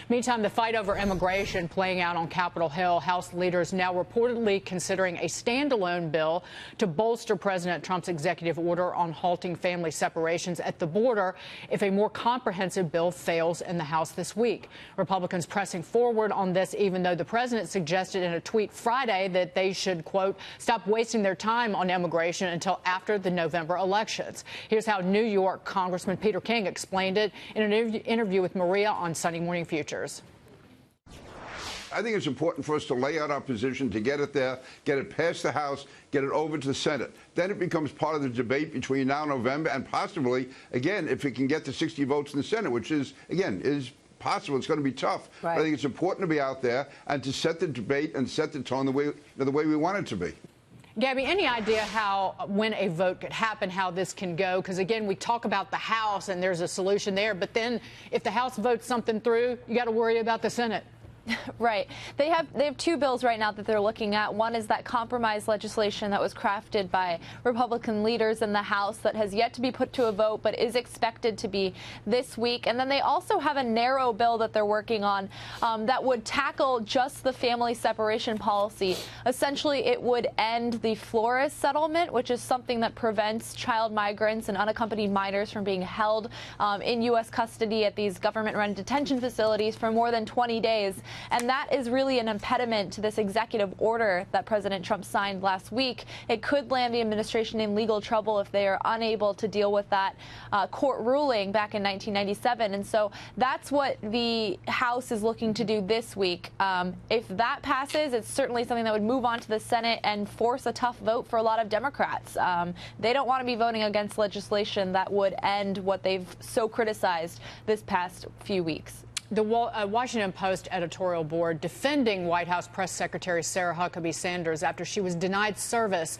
Meantime, the fight over immigration playing out on Capitol Hill. House leaders now reportedly considering a standalone bill to bolster President Trump's executive order on halting family separations at the border if a more comprehensive bill fails in the House this week. Republicans pressing forward on this, even though the president suggested in a tweet Friday that they should, quote, stop wasting their time on immigration until after the November elections. Here's how New York Congressman Peter King explained it in an interview with Maria on Sunday Morning Futures. I think it's important for us to lay out our position, to get it there, get it past the House, get it over to the Senate. Then it becomes part of the debate between now and November, and possibly, again, if it can get to 60 votes in the Senate, which is, again, is possible. It's going to be tough. Right. But I think it's important to be out there and to set the debate and set the tone the way we want it to be. Gabby, any idea how, when a vote could happen, how this can go? Because, again, we talk about the House and there's a solution there. But then if the House votes something through, you got to worry about the Senate. Right. They have two bills right now that they're looking at. One is that compromise legislation that was crafted by Republican leaders in the House that has yet to be put to a vote but is expected to be this week. And then they also have a narrow bill that they're working on that would tackle just the family separation policy. Essentially, it would end the Flores settlement, which is something that prevents child migrants and unaccompanied minors from being held in U.S. custody at these government-run detention facilities for more than 20 days. And that is really an impediment to this executive order that President Trump signed last week. It could land the administration in legal trouble if they are unable to deal with that court ruling back in 1997. And so that's what the House is looking to do this week. If that passes, it's certainly something that would move on to the Senate and force a tough vote for a lot of Democrats. They don't want to be voting against legislation that would end what they've so criticized this past few weeks. The Washington Post editorial board defending White House Press Secretary Sarah Huckabee Sanders after she was denied service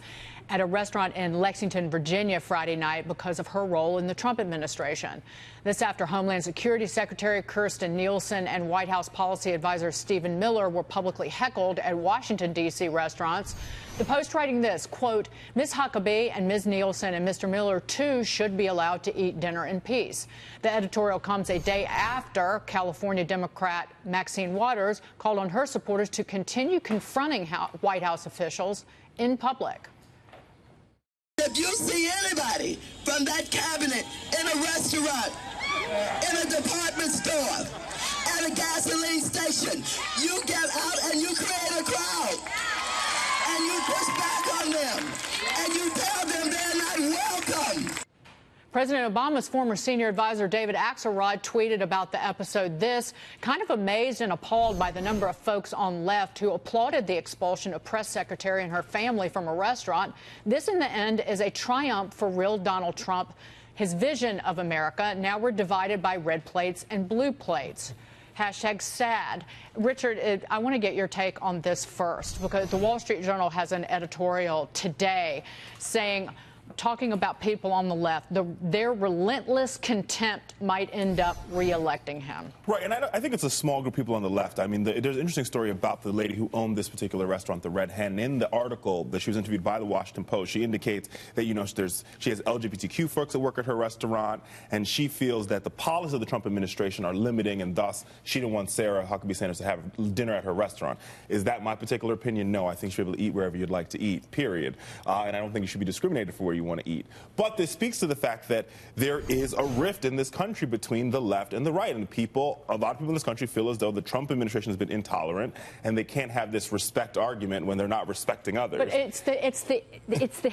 at a restaurant in Lexington, Virginia Friday night because of her role in the Trump administration. This after Homeland Security Secretary Kirstjen Nielsen and White House policy advisor Stephen Miller were publicly heckled at Washington, D.C. restaurants. The Post writing this, quote, Ms. Huckabee and Ms. Nielsen and Mr. Miller, too, should be allowed to eat dinner in peace. The editorial comes a day after California Democrat Maxine Waters called on her supporters to continue confronting White House officials in public. If you see anybody from that cabinet in a restaurant, in a department store, at a gasoline station, you get out and you create a crowd. And you push back on them. And you tell them they're not welcome. President Obama's former senior advisor David Axelrod tweeted about the episode this, kind of amazed and appalled by the number of folks on left who applauded the expulsion of press secretary and her family from a restaurant. This, in the end, is a triumph for real Donald Trump. His vision of America. Now we're divided by red plates and blue plates. Hashtag sad. Richard, I want to get your take on this first, because the Wall Street Journal has an editorial today saying, talking about people on the left, their relentless contempt might end up re-electing him. Right, and I think it's a small group of people on the left. I mean, there's an interesting story about the lady who owned this particular restaurant, the Red Hen. In the article that she was interviewed by the Washington Post, she indicates that, you know, she has LGBTQ folks that work at her restaurant, and she feels that the policies of the Trump administration are limiting, and thus she didn't want Sarah Huckabee Sanders to have dinner at her restaurant. Is that my particular opinion? No, I think you should be able to eat wherever you'd like to eat, period. And I don't think you should be discriminated for where you want to eat. But this speaks to the fact that there is a rift in this country between the left and the right. And a lot of people in this country feel as though the Trump administration has been intolerant and they can't have this respect argument when they're not respecting others. But it's the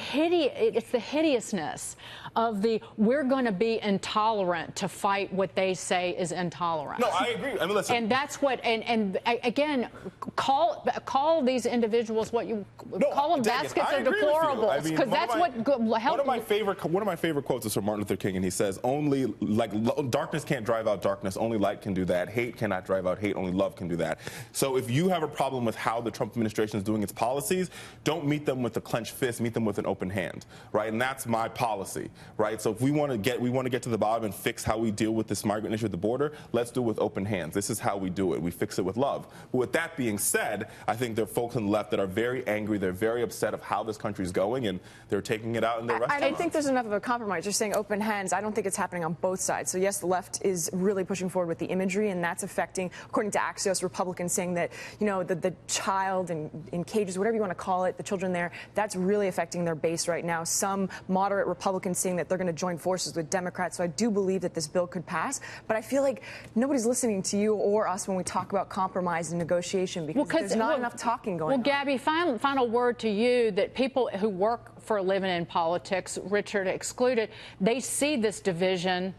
hideousness of the we're going to be intolerant to fight what they say is intolerant. No, I agree. I mean, listen. And that's what, and again, call these individuals what you call them baskets of deplorables, because that's what helped. One of my favorite quotes is from Martin Luther King, and he says, only, like, darkness can't drive out darkness, only light can do that. Hate cannot drive out hate, only love can do that. So if you have a problem with how the Trump administration is doing its policies, don't meet them with a clenched fist, meet them with an open hand, right? And that's my policy, right? So if we want to get to the bottom and fix how we deal with this migrant issue at the border, let's do it with open hands. This is how we do it. We fix it with love. But with that being said, I think there are folks on the left that are very angry. They're very upset of how this country is going, and they're taking it out out in their restaurants. I don't think there's enough of a compromise. You're saying open hands. I don't think it's happening on both sides. So yes, the left is really pushing forward with the imagery, and that's affecting, according to Axios, Republicans saying that, you know, the child in cages, whatever you want to call it, the children there, that's really affecting their base right now. Some moderate Republicans saying that they're going to join forces with Democrats. So I do believe that this bill could pass, but I feel like nobody's listening to you or us when we talk about compromise and negotiation, because there's not enough talking going on. Well, Gabby, final word to you, that people who work for a living in politics, Richard excluded, they see this division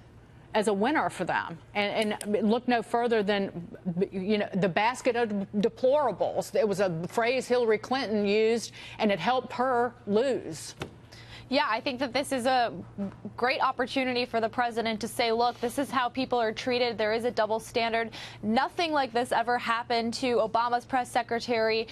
as a winner for them, and look no further than, you know, the basket of deplorables. It was a phrase Hillary Clinton used, and it helped her lose. Yeah, I think that this is a great opportunity for the president to say, look, this is how people are treated. There is a double standard. Nothing like this ever happened to Obama's press secretary.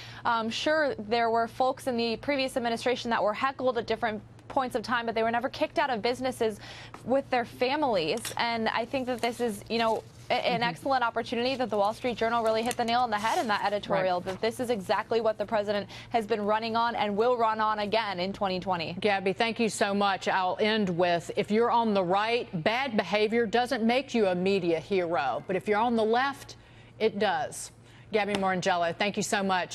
Sure, there were folks in the previous administration that were heckled at different points of time, but they were never kicked out of businesses with their families. And I think that this is, you know, an excellent opportunity, that the Wall Street Journal really hit the nail on the head in that editorial, that this is exactly what the president has been running on and will run on again in 2020. Gabby, thank you so much. I'll end with, if you're on the right, bad behavior doesn't make you a media hero. But if you're on the left, it does. Gabby Morrongiello, thank you so much.